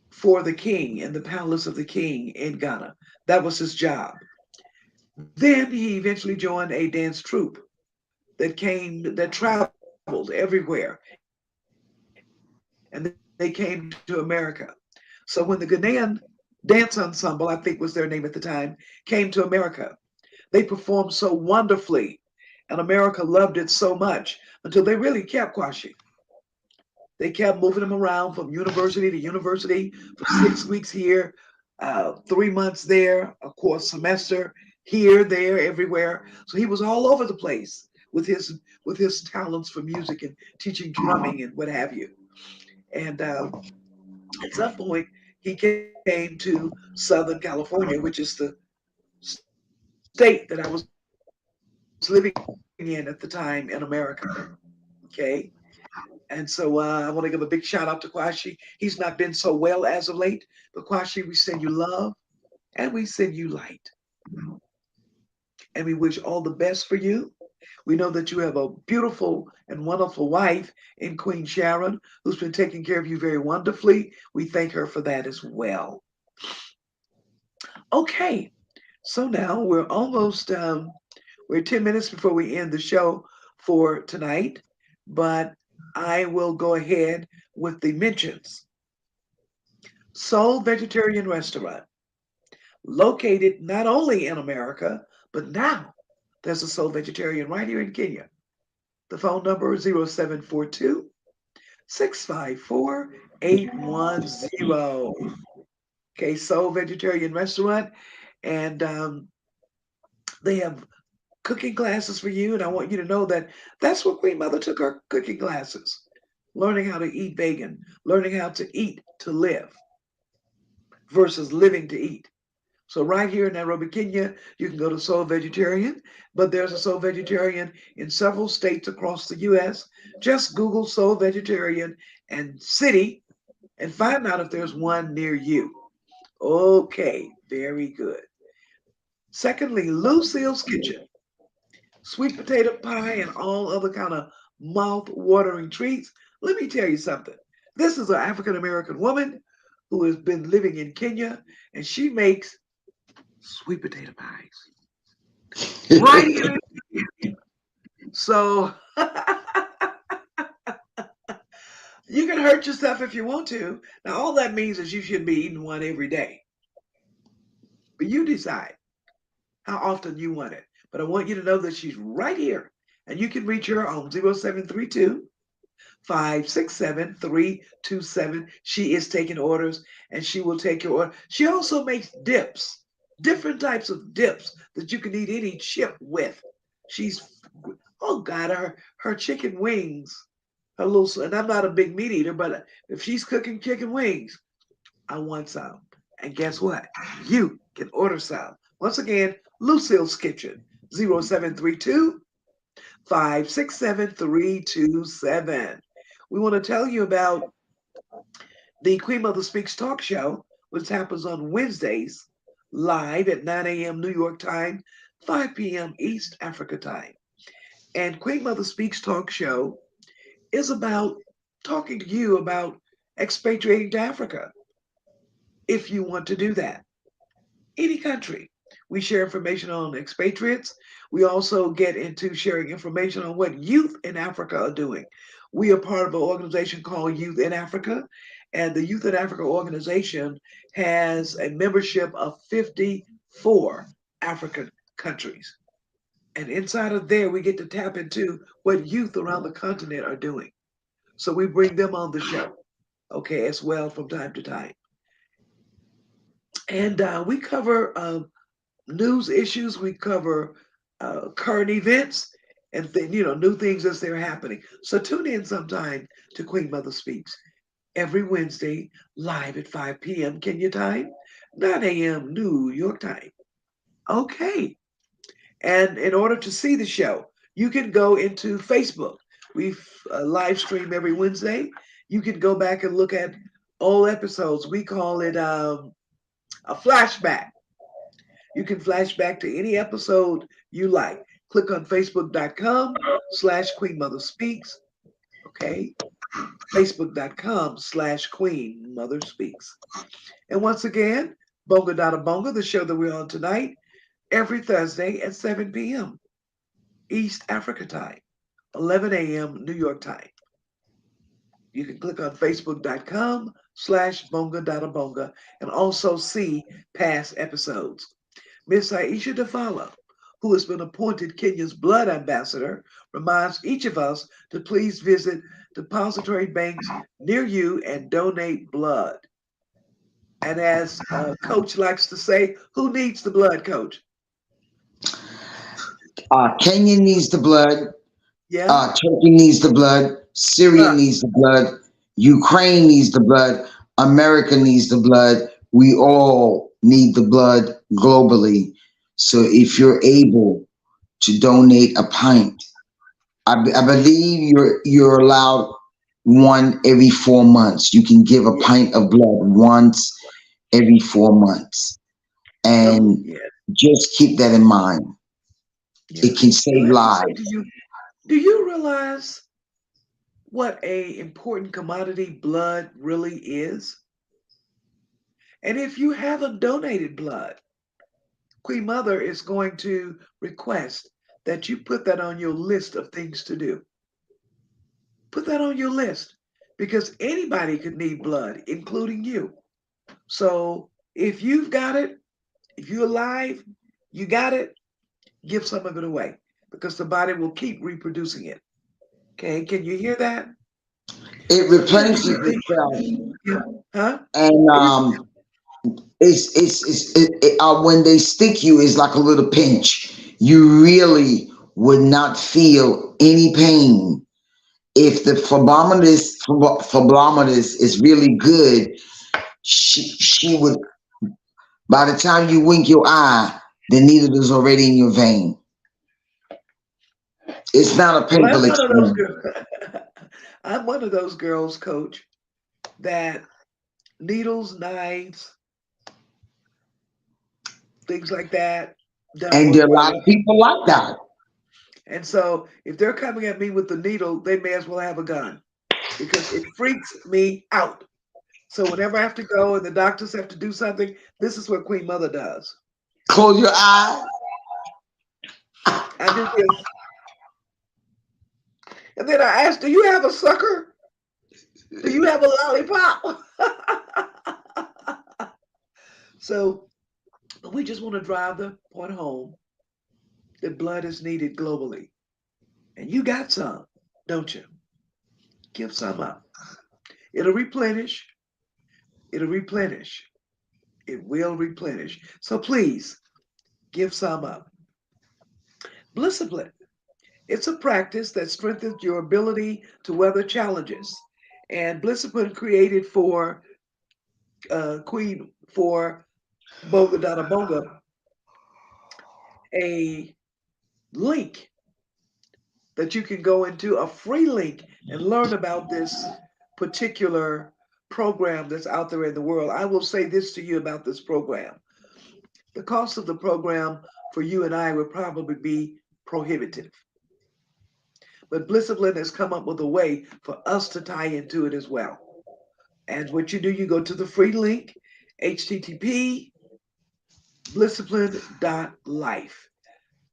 for the king in the palace of the king in Ghana. That was his job. Then he eventually joined a dance troupe that traveled everywhere, and they came to America. So when the Ghanaian Dance Ensemble, I think was their name at the time, came to America, they performed so wonderfully, and America loved it so much until they really kept Kwashi. They kept moving him around from university to university for 6 weeks here, 3 months there, a course semester here, there, everywhere. So he was all over the place with his talents for music and teaching drumming and what have you. And at some point, he came to Southern California, which is the state that I was living in at the time in America. Okay. And so I want to give a big shout out to Kwashi. He's not been so well as of late, but Kwashi, we send you love and we send you light. And we wish all the best for you. We know that you have a beautiful and wonderful wife in Queen Sharon who's been taking care of you very wonderfully. We thank her for that as well. Okay, so now we're 10 minutes before we end the show for tonight, but I will go ahead with the mentions. Soul Vegetarian Restaurant, located not only in America, but now there's a Soul Vegetarian right here in Kenya. The phone number is 0742 654 810. Okay, Soul Vegetarian Restaurant. And they have cooking classes for you. And I want you to know that that's where Queen Mother took her cooking classes, learning how to eat vegan, learning how to eat to live versus living to eat. So right here in Nairobi, Kenya, you can go to Soul Vegetarian, but there's a Soul Vegetarian in several states across the U.S. Just Google Soul Vegetarian and city and find out if there's one near you. Okay, very good. Secondly, Lucille's Kitchen, sweet potato pie and all other kind of mouth-watering treats. Let me tell you something. This is an African American woman who has been living in Kenya, and she makes sweet potato pies right here. So you can hurt yourself if you want to. Now, all that means is you shouldn't be eating one every day, but you decide how often you want it. But I want you to know that she's right here, and you can reach her on 0732 567 327. She is taking orders, and she will take your order. She also makes dips, different types of dips that you can eat any chip with. She's, oh God, her chicken wings, her little, and I'm not a big meat eater, but if she's cooking chicken wings, I want some. And guess what? You can order some. Once again, Lucille's Kitchen, 0732 567 327. We want to tell you about the Queen Mother Speaks talk show, which happens on Wednesdays live at 9 a.m. New York time, 5 p.m. East Africa time. And Queen Mother Speaks talk show is about talking to you about expatriating to Africa if you want to do that. Any country. We share information on expatriates. We also get into sharing information on what youth in Africa are doing. We are part of an organization called Youth in Africa, and the Youth in Africa organization has a membership of 54. African countries. And inside of there, we get to tap into what youth around the continent are doing. So we bring them on the show, okay, as well from time to time. And we cover news issues, we cover current events, and new things as they're happening. So tune in sometime to Queen Mother Speaks every Wednesday live at 5 p.m. Kenya time, 9 a.m. New York time. Okay. And in order to see the show, you can go into Facebook. We live stream every Wednesday. You can go back and look at old episodes. We call it a flashback. You can flash back to any episode you like. Click on facebook.com/Queen Mother Speaks. Okay. Facebook.com/Queen Mother Speaks. And once again, Bonga Dada Bonga, the show that we're on tonight, every Thursday at 7 p.m. East Africa time, 11 a.m. New York time. You can click on facebook.com/BongaDadaBonga and also see past episodes. Miss Aisha Defala, who has been appointed Kenya's blood ambassador, reminds each of us to please visit depository banks near you and donate blood. And as Coach likes to say, who needs the blood, Coach? Kenya needs the blood. Yeah? Turkey needs the blood. Syria Uh, needs the blood. Ukraine needs the blood. America needs the blood. We all need the blood globally. So if you're able to donate a pint, I believe you're allowed one every 4 months. You can give a yeah. pint of blood once every 4 months, Oh, and yeah. just keep that in mind. Yeah. It can And save let me say to lives. you, do you realize what a important commodity blood really is? And if you haven't donated blood, Queen Mother is going to request that you put that on your list of things to do. Put that on your list because anybody could need blood, including you. So if you've got it, if you're alive, you got it, give some of it away because the body will keep reproducing it. Okay, can you hear that? It Sometimes you replenishes can think, itself, yeah, huh? and It re- when they stick you, it's like a little pinch. You really would not feel any pain if the phlebotomist is really good. She would. By the time you wink your eye, the needle is already in your vein. It's not a well, painful I'm one of those experience. girls. I'm one of those girls, Coach, that needles, knives, things like that don't And there work are a well lot with of me. people like that. And so if they're coming at me with the needle, they may as well have a gun because it freaks me out. So whenever I have to go and the doctors have to do something, this is what Queen Mother does. Close your eyes. I do this. And then I ask, do you have a sucker? Do you have a lollipop? So but we just want to drive the point home that blood is needed globally. And you got some, don't you? Give some up. It'll replenish. It'll replenish. It will replenish. So please give some up. Discipline. It's a practice that strengthens your ability to weather challenges. And Discipline created for Queen for Bonga Dada Bonga a link that you can go into, a free link, and learn about this particular program that's out there in the world. I will say this to you about this program. The cost of the program for you and I would probably be prohibitive. But Blissipline has come up with a way for us to tie into it as well. And what you do, you go to the free link, http blissipline.life.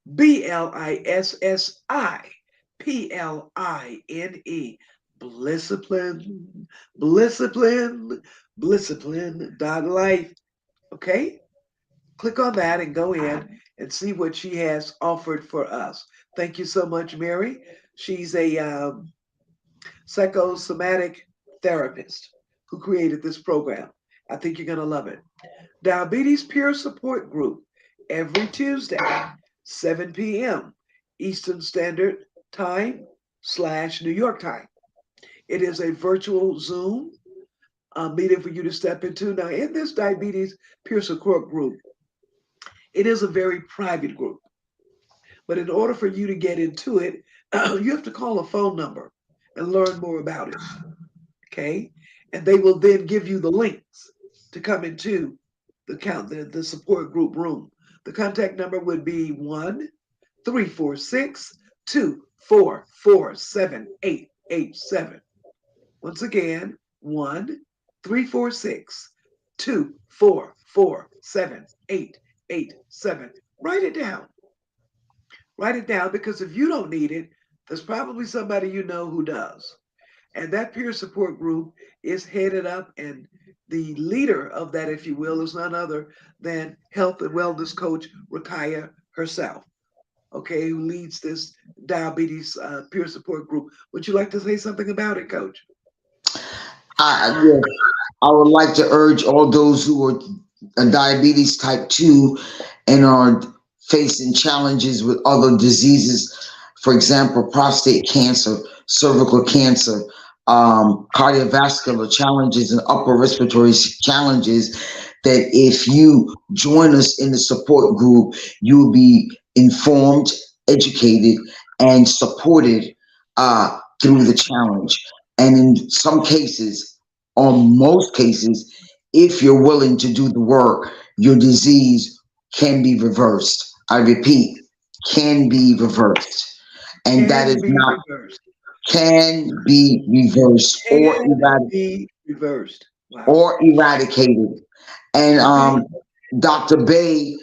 BLISSIPLINE. Blissipline, Blissipline, Blissipline.life. Okay? Click on that and go in and see what she has offered for us. Thank you so much, Mary. She's a psychosomatic therapist who created this program. I think you're going to love it. Diabetes Peer Support Group every Tuesday, 7 p.m. Eastern Standard Time / New York time. It is a virtual Zoom meeting for you to step into. Now, in this Diabetes Peer Support Group, it is a very private group. But in order for you to get into it, you have to call a phone number and learn more about it. Okay? And they will then give you the links to come into the support group room. The contact number would be 1-346-244-7887. Once again, 1-346-244-7887. Write it down. Write it down, because if you don't need it, there's probably somebody you know who does. And that peer support group is headed up, and the leader of that, if you will, is none other than health and wellness coach Rakaya herself, okay, who leads this diabetes peer support group. Would you like to say something about it, Coach? Yes, I would like to urge all those who are diabetes type 2 and are facing challenges with other diseases, for example, prostate cancer, cervical cancer, cardiovascular challenges, and upper respiratory challenges, that if you join us in the support group, you will be informed, educated, and supported through the challenge. And in some cases, on most cases, if you're willing to do the work, your disease can be reversed. I repeat, can be reversed. And that is Can be not, reversed. can be reversed Can be reversed. Wow. or eradicated. And Okay. Dr. Bay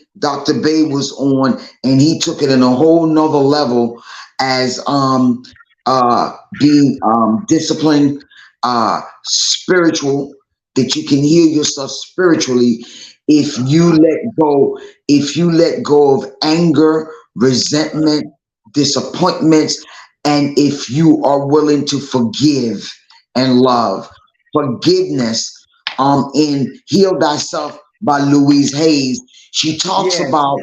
was on, and he took it in a whole nother level as being disciplined, spiritual, that you can heal yourself spiritually if you let go, if you let go of anger, resentment, disappointments, and if you are willing to forgive and love. Forgiveness in Heal Thyself by Louise Hayes, she talks Yes. about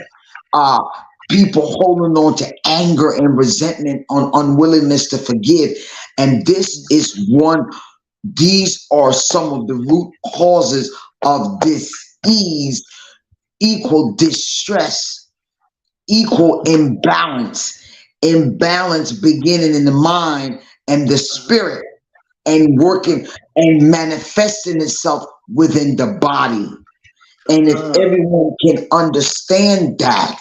uh, people holding on to anger and resentment, on unwillingness to forgive. And this is one, these are some of the root causes of dis-ease, equal distress, equal imbalance beginning in the mind and the spirit, and working and manifesting itself within the body. And if Uh, everyone can understand that,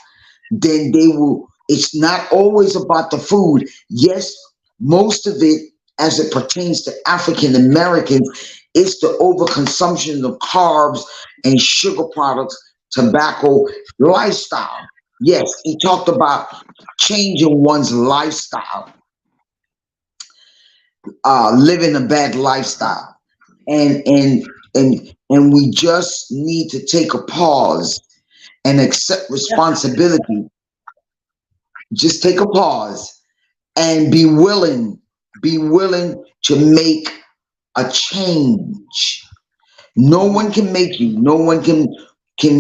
then they will. It's not always about the food. Yes, most of it, as it pertains to African Americans, is the overconsumption of carbs and sugar products, tobacco, lifestyle. Yes, he talked about changing one's lifestyle, living a bad lifestyle, and we just need to take a pause and accept responsibility. Just take a pause and be willing to make a change. No one can make you. No one can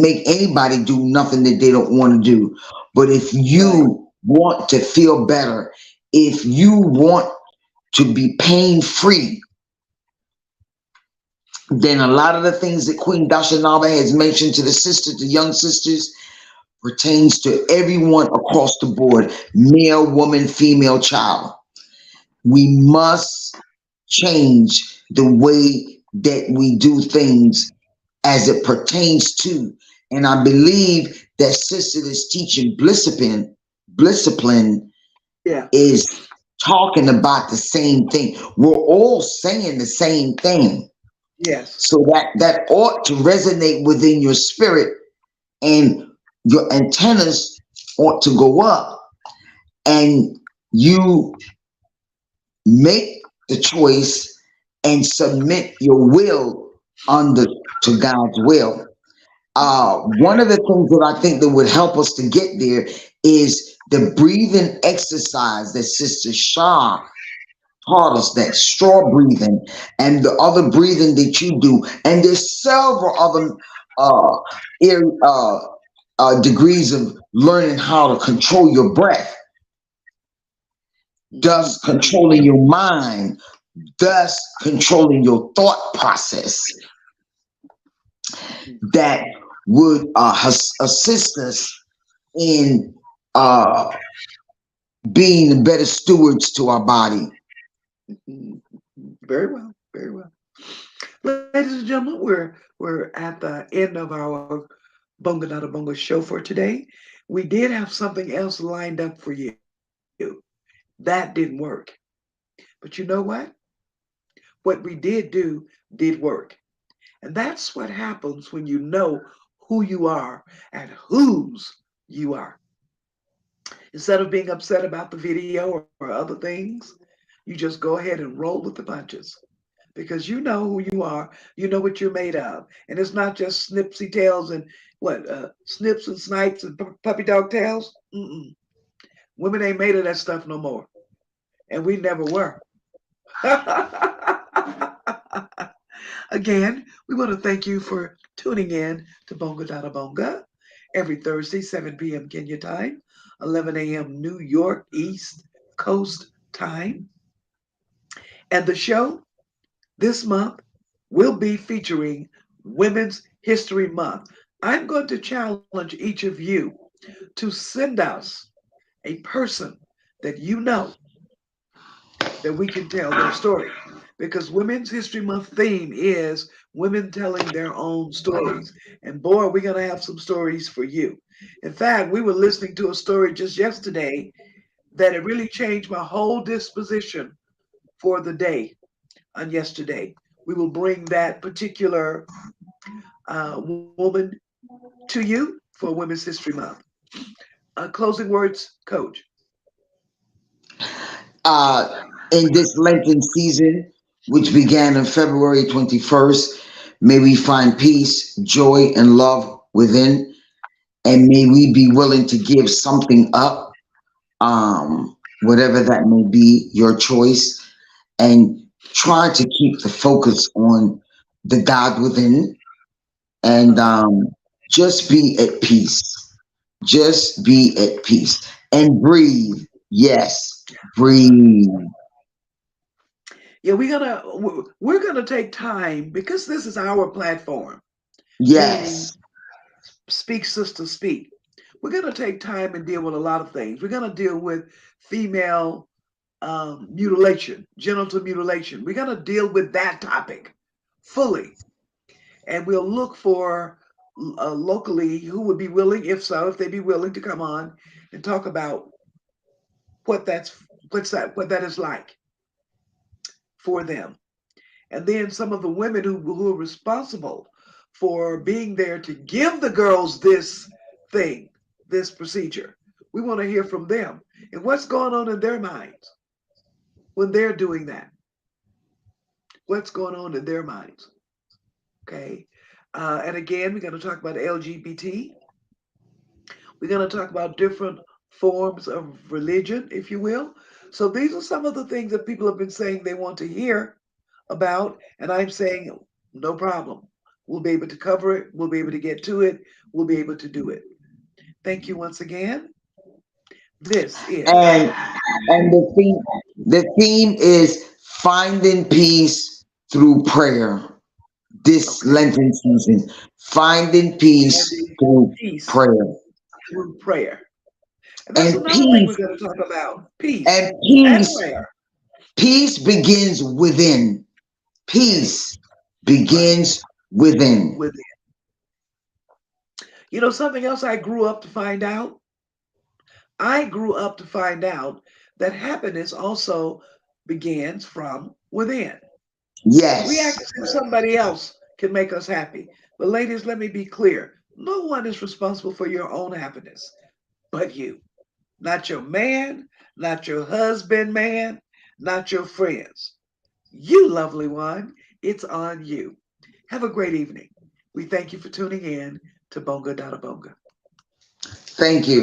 make anybody do nothing that they don't want to do. But if right. you want to feel better, if you want to be pain free, then a lot of the things that Queen Dashanaba has mentioned to the sisters, the young sisters, pertains to everyone across the board, male, woman, female, child. We must change the way that we do things as it pertains to. And I believe that sister that's teaching discipline Yeah. is talking about the same thing. We're all saying the same thing. Yes. So that ought to resonate within your spirit, and your antennas ought to go up, and you make the choice and submit your will under to God's will. One of the things that I think that would help us to get there is the breathing exercise that Sister Shah taught us, that straw breathing and the other breathing that you do. And there's several other uh, degrees of learning how to control your breath, thus controlling your mind, thus controlling your thought process, that would assist us in uh, being better stewards to our body. Very well, very well. Ladies and gentlemen, we're at the end of our Bonga Dada Bonga show for today. We did have something else lined up for you. That didn't work. But you know what? What we did do did work. And that's what happens when you know who you are and whose you are. Instead of being upset about the video or other things, you just go ahead and roll with the punches because you know who you are, you know what you're made of. And it's not just snipsy tails and snips and snipes and puppy dog tails. Mm-mm. Women ain't made of that stuff no more. And we never were. Again, we want to thank you for tuning in to Bonga Dada Bonga every Thursday, 7 p.m. Kenya time, 11 a.m. New York East Coast time. And the show this month will be featuring Women's History Month. I'm going to challenge each of you to send us a person that you know that we can tell their story. Because Women's History Month theme is women telling their own stories. And boy, we're going to have some stories for you. In fact, we were listening to a story just yesterday that it really changed my whole disposition for the day on yesterday. We will bring that particular woman to you for Women's History Month. Closing words, Coach. uh, in this Lenten season, which began on February 21st. May we find peace, joy, and love within, and may we be willing to give something up, whatever that may be, your choice, and try to keep the focus on the God within, and just be at peace. Just be at peace and breathe. Yes, breathe. Yeah, we're gonna take time because this is our platform, meaning Yes. speak sister speak. We're gonna take time and deal with a lot of things. We're gonna deal with female mutilation, genital mutilation. We're gonna deal with that topic fully, and we'll look for locally who would be willing, if so, if they'd be willing to come on and talk about what what that is like for them. And then some of the women who are responsible for being there to give the girls this thing, this procedure. We want to hear from them and what's going on in their minds when they're doing that. What's going on in their minds? Okay. And again, we're going to talk about LGBT. We're going to talk about different forms of religion, if you will. So these are some of the things that people have been saying they want to hear about, and I'm saying no problem. We'll be able to cover it. We'll be able to get to it. We'll be able to do it. Thank you once again. This is And the theme is finding peace through prayer. This okay. Lenten season, finding peace Finding through peace prayer. through prayer. And that's And another thing we're peace going to talk about, peace and and peace prayer. peace begins within. Okay. Peace Right. begins within. With it. You know, something else I grew up to find out? I grew up to find out that happiness also begins from within. We Yes. act as if somebody else can make us happy. But ladies, let me be clear. No one is responsible for your own happiness but you. Not your man, not your husband, man, not your friends. You, lovely one, it's on you. Have a great evening. We thank you for tuning in. to Bonga Dada Bonga. Thank you.